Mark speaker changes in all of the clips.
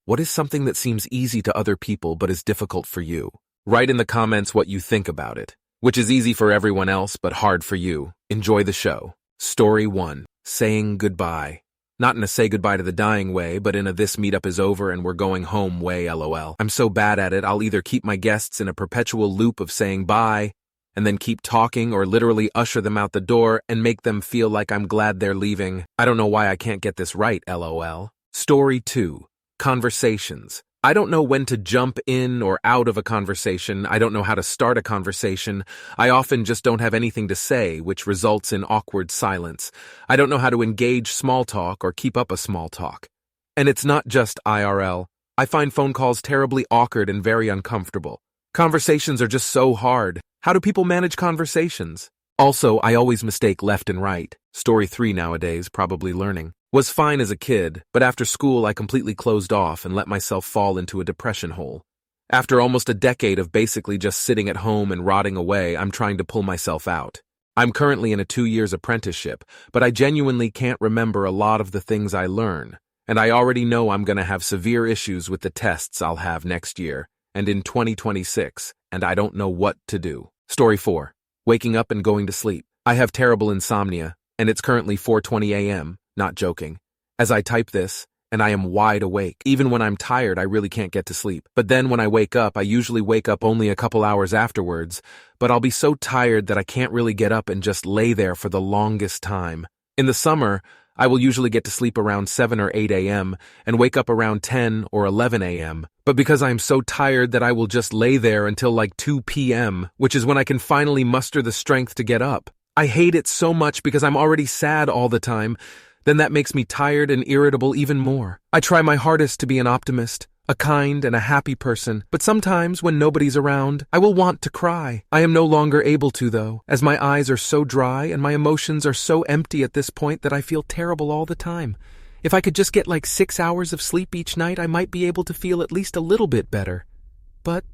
Speaker 1: What is something that seems easy to other people but is difficult for you? Write in the comments what you think about it, which is easy for everyone else but hard for you. Enjoy the show. Story 1. Saying goodbye. Not in a say goodbye to the dying way, but in a this meetup is over and we're going home way lol. I'm so bad at it, I'll either keep my guests in a perpetual loop of saying bye, and then keep talking, or literally usher them out the door and make them feel like I'm glad they're leaving. I don't know why I can't get this right, lol. Story 2. Conversations. I don't know when to jump in or out of a conversation. I don't know how to start a conversation. I often just don't have anything to say, which results in awkward silence. I don't know how to engage small talk or keep up a small talk. And it's not just IRL. I find phone calls terribly awkward and very uncomfortable. Conversations are just so hard. How do people manage conversations? Also, I always mistake left and right. Story 3 nowadays, probably learning. Was fine as a kid, but after school I completely closed off and let myself fall into a depression hole. After almost a decade of basically just sitting at home and rotting away, I'm trying to pull myself out. I'm currently in a 2 years apprenticeship, but I genuinely can't remember a lot of the things I learn, and I already know I'm gonna have severe issues with the tests I'll have next year, and in 2026, and I don't know what to do. Story 4. Waking up and going to sleep. I have terrible insomnia, and it's currently 4:20 a.m., not joking, as I type this, and I am wide awake. Even when I'm tired, I really can't get to sleep. But then when I wake up, I usually wake up only a couple hours afterwards, but I'll be so tired that I can't really get up and just lay there for the longest time. In the summer, I will usually get to sleep around 7 or 8 a.m. and wake up around 10 or 11 a.m. But because I am so tired that I will just lay there until like 2 p.m., which is when I can finally muster the strength to get up. I hate it so much because I'm already sad all the time. Then that makes me tired and irritable even more. I try my hardest to be an optimist, a kind and a happy person, but sometimes when nobody's around, I will want to cry. I am no longer able to though, as my eyes are so dry and my emotions are so empty at this point that I feel terrible all the time. If I could just get like 6 hours of sleep each night, I might be able to feel at least a little bit better. But,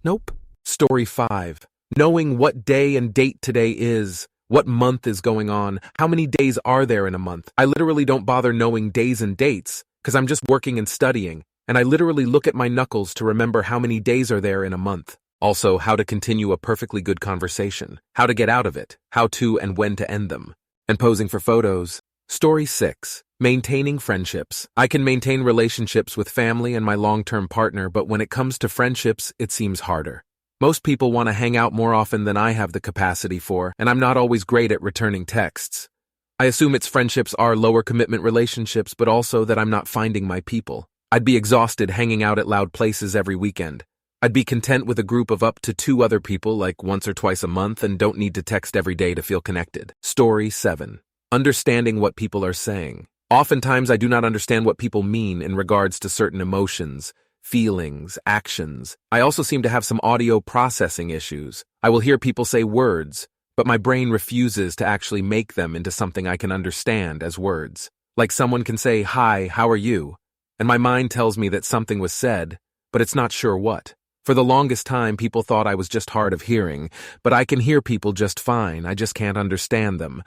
Speaker 1: nope. Story 5. Knowing what day and date today is. What month is going on? How many days are there in a month? I literally don't bother knowing days and dates, because I'm just working and studying, and I literally look at my knuckles to remember how many days are there in a month. Also, how to continue a perfectly good conversation, how to get out of it, how to and when to end them, and posing for photos. Story 6. Maintaining friendships. I can maintain relationships with family and my long-term partner, but when it comes to friendships, it seems harder. Most people want to hang out more often than I have the capacity for, and I'm not always great at returning texts. I assume its friendships are lower commitment relationships, but also that I'm not finding my people. I'd be exhausted hanging out at loud places every weekend. I'd be content with a group of up to 2 other people like once or twice a month and don't need to text every day to feel connected. Story 7. Understanding what people are saying. Oftentimes I do not understand what people mean in regards to certain emotions, feelings, actions. I also seem to have some audio processing issues. I will hear people say words, but my brain refuses to actually make them into something I can understand as words. Like someone can say, "Hi, how are you?" And my mind tells me that something was said, but it's not sure what. For the longest time, people thought I was just hard of hearing, but I can hear people just fine. I just can't understand them.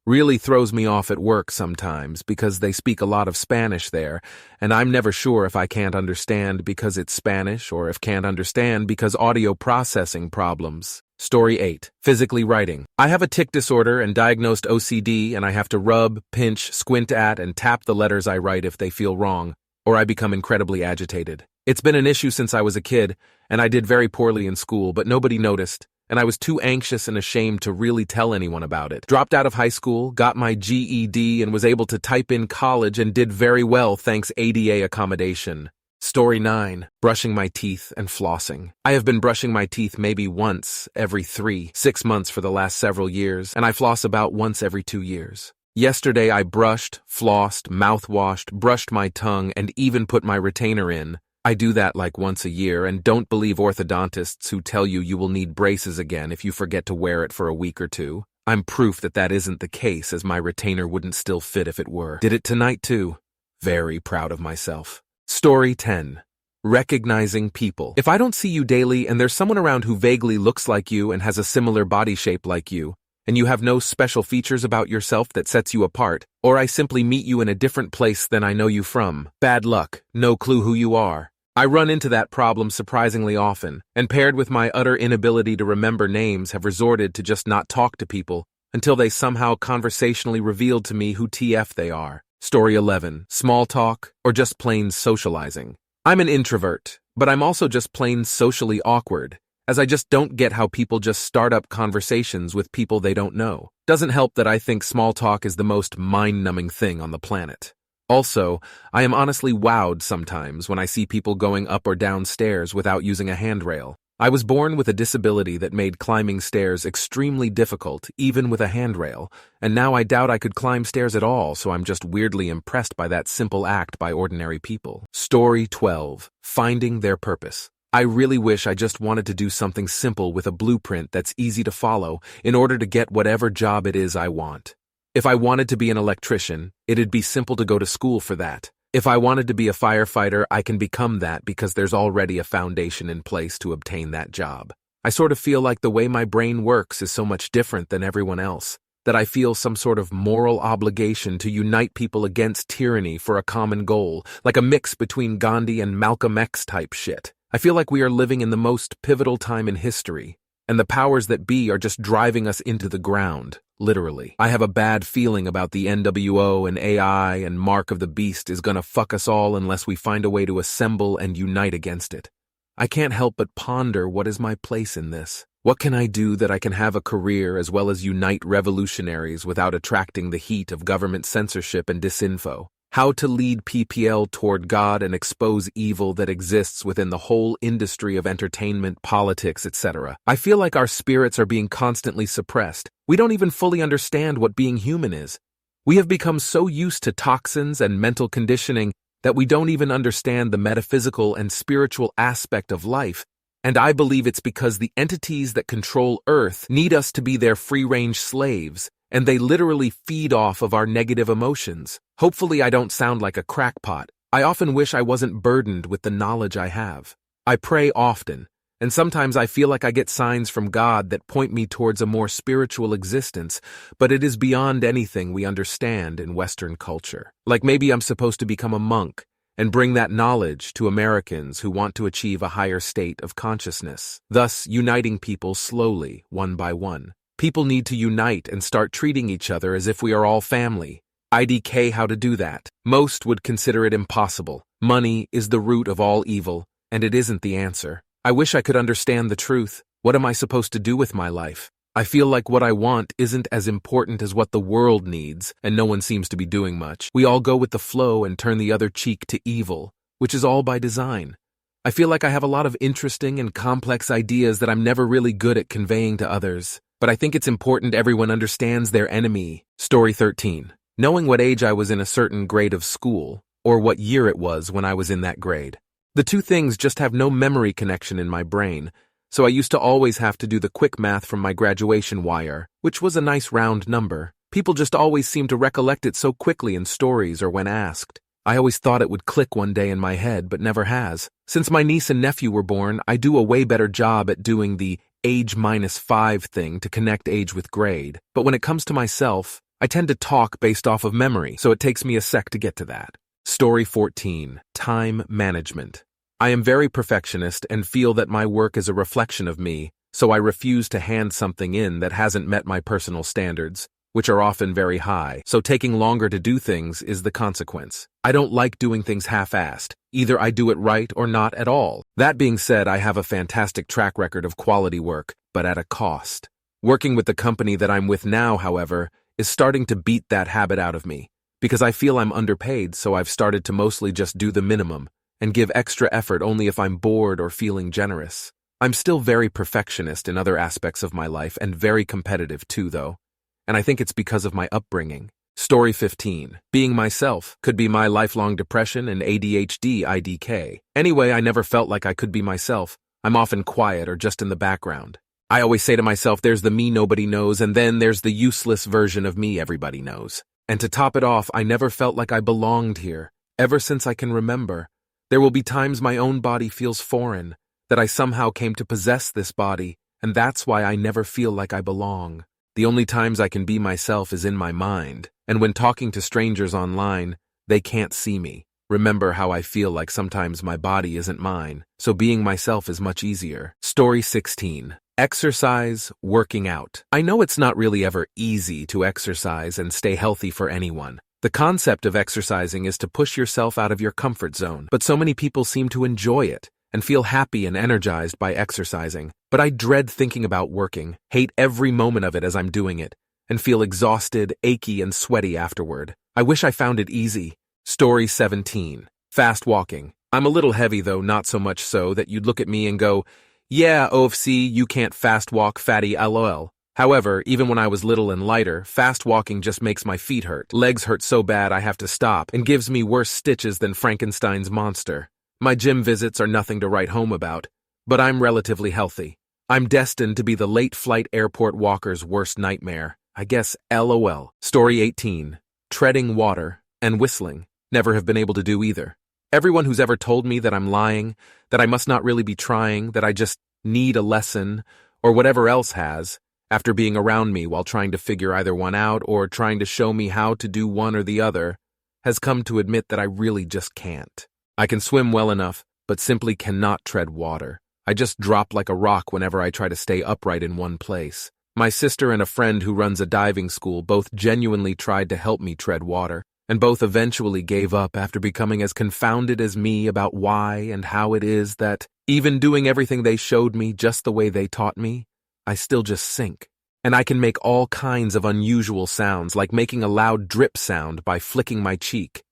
Speaker 1: Really throws me off at work sometimes because they speak a lot of Spanish there, and I'm never sure if I can't understand because it's Spanish or if can't understand because audio processing problems. Story 8. Physically writing. I have a tic disorder and diagnosed OCD, and I have to rub, pinch, squint at, and tap the letters I write if they feel wrong, or I become incredibly agitated. It's been an issue since I was a kid, and I did very poorly in school, but nobody noticed. And I was too anxious and ashamed to really tell anyone about it. Dropped out of high school, got my GED, and was able to type in college and did very well thanks ADA accommodation. Story 9. Brushing my teeth and flossing. I have been brushing my teeth maybe once every 3-6 months for the last several years, and I floss about once every 2 years. Yesterday I brushed, flossed, mouthwashed, brushed my tongue, and even put my retainer in. I do that like once a year, and don't believe orthodontists who tell you will need braces again if you forget to wear it for a week or 2. I'm proof that that isn't the case, as my retainer wouldn't still fit if it were. Did it tonight too. Very proud of myself. Story 10. Recognizing people. If I don't see you daily and there's someone around who vaguely looks like you and has a similar body shape like you, and you have no special features about yourself that sets you apart, or I simply meet you in a different place than I know you from. Bad luck, no clue who you are. I run into that problem surprisingly often, and paired with my utter inability to remember names, have resorted to just not talk to people until they somehow conversationally revealed to me who TF they are. Story 11. Small talk, or just plain socializing. I'm an introvert, but I'm also just plain socially awkward, as I just don't get how people just start up conversations with people they don't know. Doesn't help that I think small talk is the most mind-numbing thing on the planet. Also, I am honestly wowed sometimes when I see people going up or down stairs without using a handrail. I was born with a disability that made climbing stairs extremely difficult, even with a handrail, and now I doubt I could climb stairs at all, so I'm just weirdly impressed by that simple act by ordinary people. Story 12. Finding their purpose. I really wish I just wanted to do something simple with a blueprint that's easy to follow in order to get whatever job it is I want. If I wanted to be an electrician, it'd be simple to go to school for that. If I wanted to be a firefighter, I can become that because there's already a foundation in place to obtain that job. I sort of feel like the way my brain works is so much different than everyone else, that I feel some sort of moral obligation to unite people against tyranny for a common goal, like a mix between Gandhi and Malcolm X type shit. I feel like we are living in the most pivotal time in history, and the powers that be are just driving us into the ground, literally. I have a bad feeling about the NWO and AI and Mark of the Beast is gonna fuck us all unless we find a way to assemble and unite against it. I can't help but ponder, what is my place in this? What can I do that I can have a career as well as unite revolutionaries without attracting the heat of government censorship and disinfo? How to lead PPL toward God and expose evil that exists within the whole industry of entertainment, politics, etc. I feel like our spirits are being constantly suppressed. We don't even fully understand what being human is. We have become so used to toxins and mental conditioning that we don't even understand the metaphysical and spiritual aspect of life, and I believe it's because the entities that control Earth need us to be their free-range slaves, and they literally feed off of our negative emotions. Hopefully I don't sound like a crackpot. I often wish I wasn't burdened with the knowledge I have. I pray often, and sometimes I feel like I get signs from God that point me towards a more spiritual existence, but it is beyond anything we understand in Western culture. Like maybe I'm supposed to become a monk and bring that knowledge to Americans who want to achieve a higher state of consciousness, thus uniting people slowly, one by one. People need to unite and start treating each other as if we are all family. IDK how to do that. Most would consider it impossible. Money is the root of all evil, and it isn't the answer. I wish I could understand the truth. What am I supposed to do with my life? I feel like what I want isn't as important as what the world needs, and no one seems to be doing much. We all go with the flow and turn the other cheek to evil, which is all by design. I feel like I have a lot of interesting and complex ideas that I'm never really good at conveying to others. But I think it's important everyone understands their enemy. Story 13. Knowing what age I was in a certain grade of school, or what year it was when I was in that grade. The two things just have no memory connection in my brain, so I used to always have to do the quick math from my graduation wire, which was a nice round number. People just always seem to recollect it so quickly in stories or when asked. I always thought it would click one day in my head, but never has. Since my niece and nephew were born, I do a way better job at doing the age -5 thing to connect age with grade. But when it comes to myself, I tend to talk based off of memory, so it takes me a sec to get to that. Story 14. Time management. I am very perfectionist and feel that my work is a reflection of me, so I refuse to hand something in that hasn't met my personal standards, which are often very high, so taking longer to do things is the consequence. I don't like doing things half-assed. Either I do it right or not at all. That being said, I have a fantastic track record of quality work, but at a cost. Working with the company that I'm with now, however, is starting to beat that habit out of me, because I feel I'm underpaid, so I've started to mostly just do the minimum and give extra effort only if I'm bored or feeling generous. I'm still very perfectionist in other aspects of my life and very competitive too, though, and I think it's because of my upbringing. Story 15. Being myself could be my lifelong depression and ADHD IDK. Anyway, I never felt like I could be myself. I'm often quiet or just in the background. I always say to myself, there's the me nobody knows, and then there's the useless version of me everybody knows. And to top it off, I never felt like I belonged here, ever since I can remember. There will be times my own body feels foreign, that I somehow came to possess this body, and that's why I never feel like I belong. The only times I can be myself is in my mind, and when talking to strangers online, they can't see me. Remember how I feel like sometimes my body isn't mine, so being myself is much easier. Story 16. Exercise, working out. I know it's not really ever easy to exercise and stay healthy for anyone. The concept of exercising is to push yourself out of your comfort zone, but so many people seem to enjoy it and feel happy and energized by exercising. But I dread thinking about working, hate every moment of it as I'm doing it, and feel exhausted, achy, and sweaty afterward. I wish I found it easy. Story 17. Fast walking. I'm a little heavy though, not so much so that you'd look at me and go, "Yeah, OFC, you can't fast walk, fatty, lol." However, even when I was little and lighter, fast walking just makes my feet hurt. Legs hurt so bad I have to stop and gives me worse stitches than Frankenstein's monster. My gym visits are nothing to write home about, but I'm relatively healthy. I'm destined to be the late flight airport walker's worst nightmare. I guess lol. Story 18. Treading water and whistling. Never have been able to do either. Everyone who's ever told me that I'm lying, that I must not really be trying, that I just need a lesson, or whatever else has, after being around me while trying to figure either one out or trying to show me how to do one or the other, has come to admit that I really just can't. I can swim well enough, but simply cannot tread water. I just drop like a rock whenever I try to stay upright in one place. My sister and a friend who runs a diving school both genuinely tried to help me tread water, and both eventually gave up after becoming as confounded as me about why and how it is that, even doing everything they showed me just the way they taught me, I still just sink. And I can make all kinds of unusual sounds, like making a loud drip sound by flicking my cheek.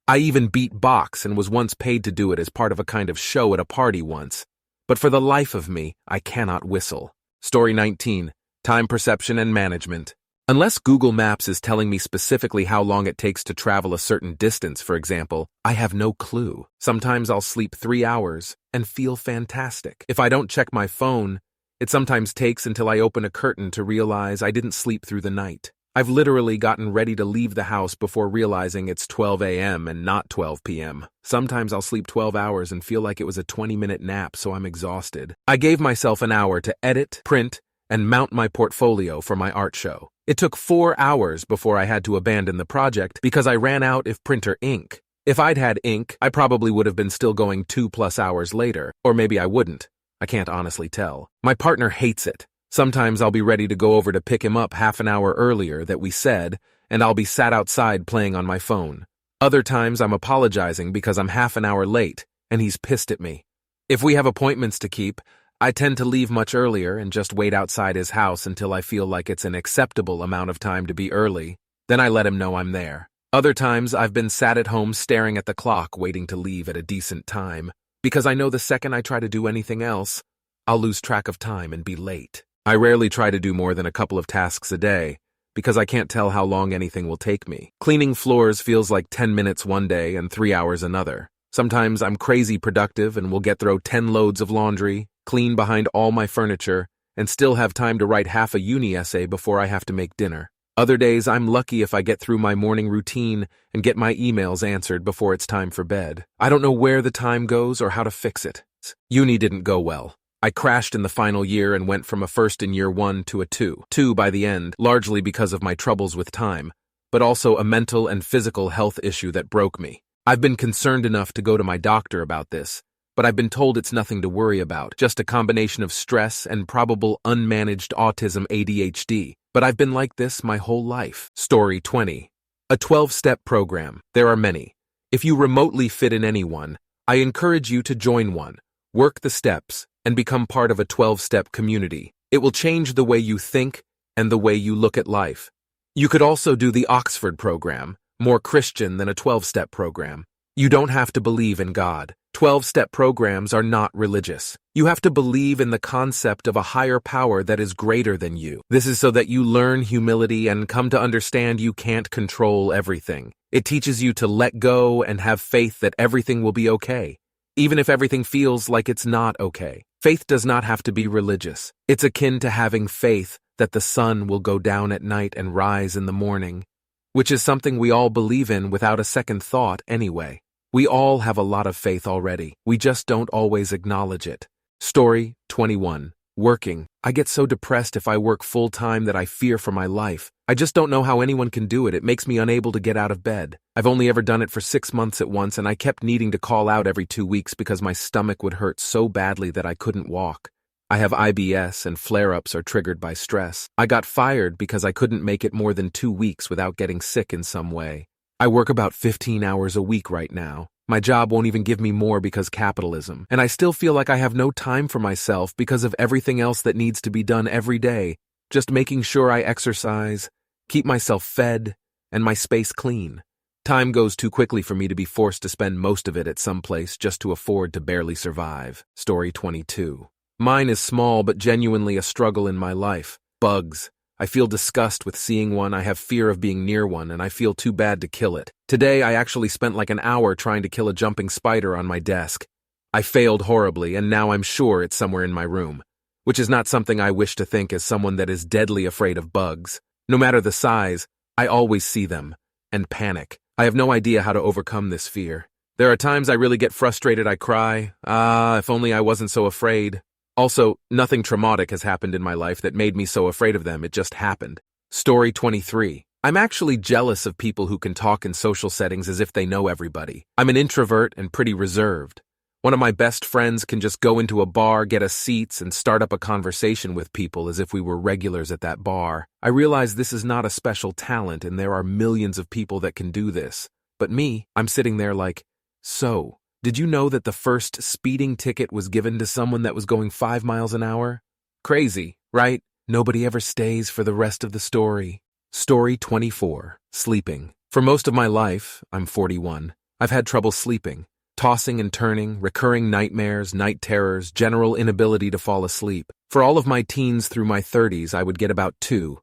Speaker 1: I even beat box and was once paid to do it as part of a kind of show at a party once. But for the life of me, I cannot whistle. Story 19. Time perception and management. Unless Google Maps is telling me specifically how long it takes to travel a certain distance, for example, I have no clue. Sometimes I'll sleep 3 hours and feel fantastic. If I don't check my phone, it sometimes takes until I open a curtain to realize I didn't sleep through the night. I've literally gotten ready to leave the house before realizing it's 12 a.m. and not 12 p.m. Sometimes I'll sleep 12 hours and feel like it was a 20-minute nap, so I'm exhausted. I gave myself an hour to edit, print, and mount my portfolio for my art show. It took 4 hours before I had to abandon the project because I ran out of printer ink. If I'd had ink, I probably would have been still going 2+ hours later, or maybe I wouldn't. I can't honestly tell. My partner hates it. Sometimes I'll be ready to go over to pick him up half an hour earlier that we said, and I'll be sat outside playing on my phone. Other times I'm apologizing because I'm half an hour late, and he's pissed at me. If we have appointments to keep, I tend to leave much earlier and just wait outside his house until I feel like it's an acceptable amount of time to be early. Then I let him know I'm there. Other times I've been sat at home staring at the clock waiting to leave at a decent time, because I know the second I try to do anything else, I'll lose track of time and be late. I rarely try to do more than a couple of tasks a day, because I can't tell how long anything will take me. Cleaning floors feels like 10 minutes one day and 3 hours another. Sometimes I'm crazy productive and will get through 10 loads of laundry, clean behind all my furniture, and still have time to write half a uni essay before I have to make dinner. Other days, I'm lucky if I get through my morning routine and get my emails answered before it's time for bed. I don't know where the time goes or how to fix it. Uni didn't go well. I crashed in the final year and went from a first in year 1 to a 2 by the end, largely because of my troubles with time, but also a mental and physical health issue that broke me. I've been concerned enough to go to my doctor about this, but I've been told it's nothing to worry about, just a combination of stress and probable unmanaged autism ADHD. But I've been like this my whole life. Story 20. A 12-step program. There are many. If you remotely fit in any one, I encourage you to join one. Work the steps and become part of a 12-step community. It will change the way you think and the way you look at life. You could also do the Oxford program, more Christian than a 12-step program. You don't have to believe in God. 12-step programs are not religious. You have to believe in the concept of a higher power that is greater than you. This is so that you learn humility and come to understand you can't control everything. It teaches you to let go and have faith that everything will be okay, even if everything feels like it's not okay. Faith does not have to be religious. It's akin to having faith that the sun will go down at night and rise in the morning, which is something we all believe in without a second thought anyway. We all have a lot of faith already. We just don't always acknowledge it. Story 21. Working. I get so depressed if I work full-time that I fear for my life. I just don't know how anyone can do it. It makes me unable to get out of bed. I've only ever done it for 6 months at once, and I kept needing to call out every 2 weeks because my stomach would hurt so badly that I couldn't walk. I have IBS, and flare-ups are triggered by stress. I got fired because I couldn't make it more than 2 weeks without getting sick in some way. I work about 15 hours a week right now. My job won't even give me more because capitalism, and I still feel like I have no time for myself because of everything else that needs to be done every day, just making sure I exercise, keep myself fed, and my space clean. Time goes too quickly for me to be forced to spend most of it at some place just to afford to barely survive. Story 22. Mine is small but genuinely a struggle in my life. Bugs. I feel disgust with seeing one, I have fear of being near one, and I feel too bad to kill it. Today I actually spent like an hour trying to kill a jumping spider on my desk. I failed horribly, and now I'm sure it's somewhere in my room, which is not something I wish to think as someone that is deadly afraid of bugs. No matter the size, I always see them, and panic. I have no idea how to overcome this fear. There are times I really get frustrated, I cry, if only I wasn't so afraid. Also, nothing traumatic has happened in my life that made me so afraid of them, it just happened. Story 23. I'm actually jealous of people who can talk in social settings as if they know everybody. I'm an introvert and pretty reserved. One of my best friends can just go into a bar, get us seats, and start up a conversation with people as if we were regulars at that bar. I realize this is not a special talent and there are millions of people that can do this. But me, I'm sitting there like, so, did you know that the first speeding ticket was given to someone that was going 5 miles an hour? Crazy, right? Nobody ever stays for the rest of the story. Story 24. Sleeping. For most of my life, I'm 41, I've had trouble sleeping. Tossing and turning, recurring nightmares, night terrors, general inability to fall asleep. For all of my teens through my 30s, I would get about 2-3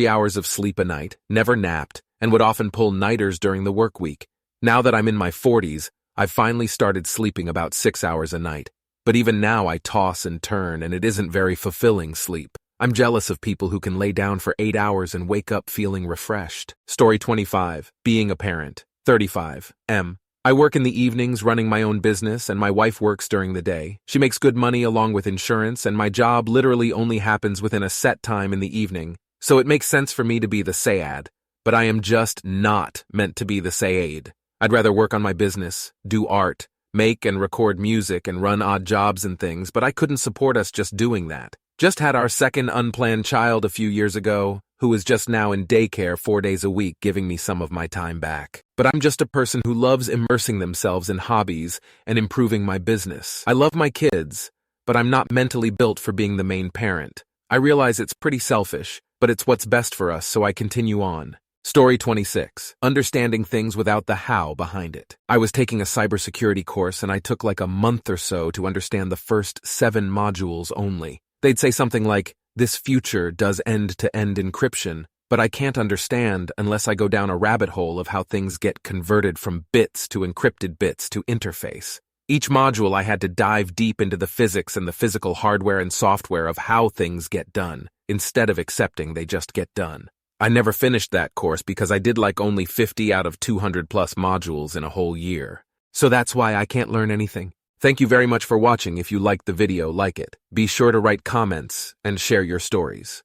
Speaker 1: hours of sleep a night, never napped, and would often pull nighters during the work week. Now that I'm in my 40s, I've finally started sleeping about 6 hours a night. But even now I toss and turn, and it isn't very fulfilling sleep. I'm jealous of people who can lay down for 8 hours and wake up feeling refreshed. Story 25. Being a parent. 35. I work in the evenings running my own business, and my wife works during the day. She makes good money along with insurance, and my job literally only happens within a set time in the evening. So it makes sense for me to be the Sayad, but I am just not meant to be the Sayed. I'd rather work on my business, do art, make and record music, and run odd jobs and things, but I couldn't support us just doing that. Just had our second unplanned child a few years ago, who is just now in daycare 4 days a week, giving me some of my time back. But I'm just a person who loves immersing themselves in hobbies and improving my business. I love my kids, but I'm not mentally built for being the main parent. I realize it's pretty selfish, but it's what's best for us, so I continue on. Story 26. Understanding things without the how behind it. I was taking a cybersecurity course, and I took like a month or so to understand the first 7 modules only. They'd say something like, this future does end-to-end encryption, but I can't understand unless I go down a rabbit hole of how things get converted from bits to encrypted bits to interface. Each module I had to dive deep into the physics and the physical hardware and software of how things get done, instead of accepting they just get done. I never finished that course because I did like only 50 out of 200 plus modules in a whole year. So that's why I can't learn anything. Thank you very much for watching. If you liked the video, like it. Be sure to write comments and share your stories.